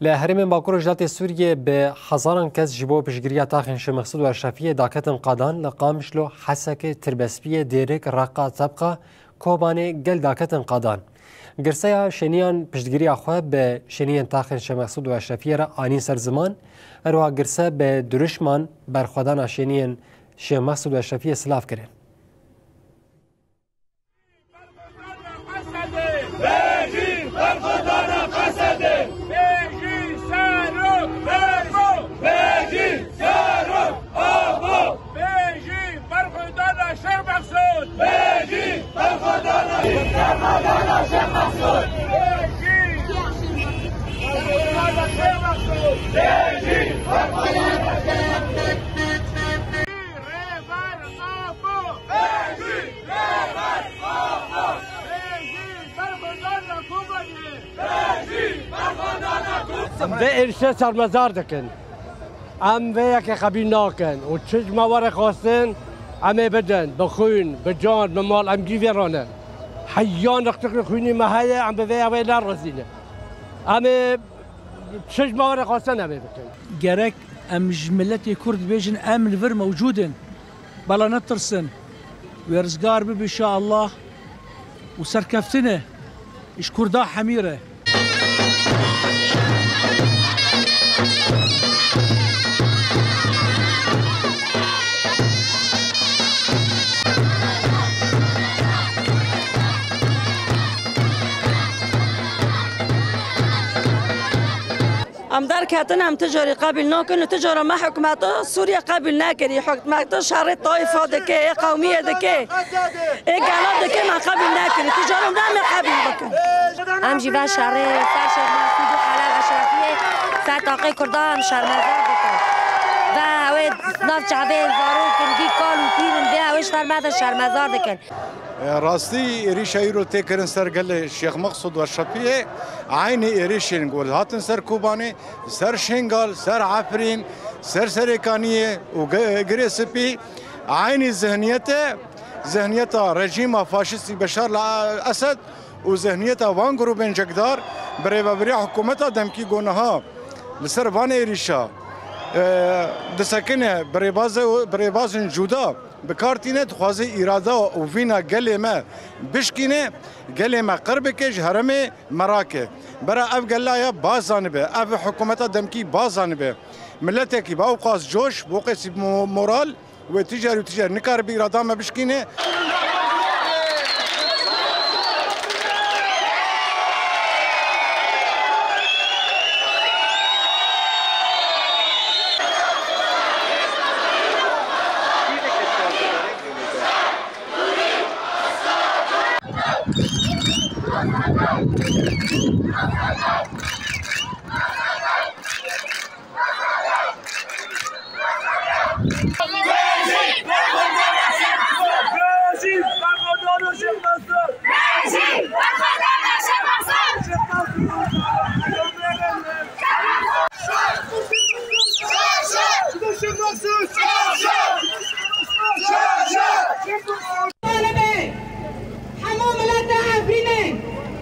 لهرم باکور جدات سوریه به هزاران کس جبو پشگیری تاخن شمخصود و اشرفیه داکتن قادان لقامشلو حسک تربسپیه دیرک راقا طبقه کوبانه گل داکتن قادان گرسیا شنیان پشگیری آخوا به شنیان تاخن شمخصود و اشرفیه را آنین سر زمان اروها گرسه به درشمان برخودان شنیان شمخصود و اشرفیه سلاف کرن. به ارشاد سرمزار دکن ام به یک قبیل ناکن و چیز موارد خواستن امه بدن بخون بجان بمال ام جیوی رانه حیان رختک خونی مهیه ام به وی نرزینه امه چیز موارد خواستن امه بکن گرک ام جملتی کرد بیشن ام الور موجودن بلا نترسن ورزگار بی ان شاء الله و سرکفتنه اش کردا حمیره. ام در کتن هم تجاری قبل نکن و تجاری ما حکومت سوریه قبل نکردی حکومت شهر طایفه دکه قومیه دکه گلا دکه ما قبل نکردی تجاری ما قبل بکن ام جیوا شهر فرش مسعود و حلال اشرفیه فتاقی کردان شهر مزار دکن و هوای ناف جعبه زارو کنگی کال و پیرن به هوایش فرمده شهر مزار دکن راستی ایریشایی رو تکرن سر گل شیخ مقصود و اشرفیه عین ایریشین گل هاتن سر کوبانه سر شنگال سر عفرین سر سرکانیه و گری سپی عین ذهنیت رژیم فاشیستی بشار الاسد و ذهنیت وان گروبن جگدار برای حکومت دمکی گونها لسر وان ایریشا دسکنه برای بازن جدا بکارتینه تخوازی اراده و وینا گلی ما بشکینه گلی ما قرب کش هرم مراکه برای اف گلایا بازان به اف حکومت دمکی بازان به ملت کی با اوقاس جوش بوقس مورال و تجاری نکار به اراده ما بشکینه.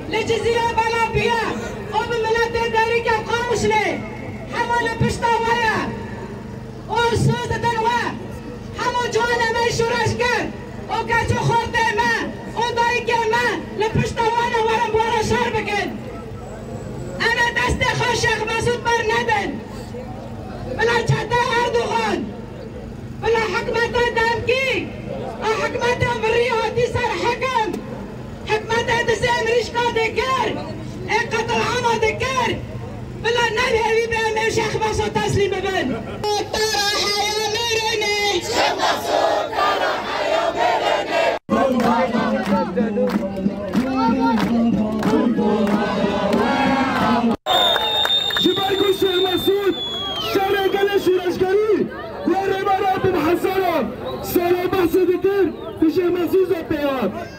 لجزيرة بلابية وبملات داريكا قامشلي حمل بشتاوية ورسوز دنوا حمو جوانا ما شوراشكر وكاتو خورتي ما ودايكا ما لبشتاوانا ورا شربكن أنا دستي خوش شيخ مسعود برندن بلا جاتا أردوغان بلا حكمة دامكي حكمة بريوتي سر حكم حكمة دزين رشقة دكار قتل عمى دكار بلا نبي حبيبي أمي شيخ مسعود تسليم بن طرح يا مرني شيخ مسعود طرح يا مرني شبايكو الشيخ مسعود شارع قلش ورشقري يا رمارات محسنة سلام بحث دكار في شيخ مسعود زبيان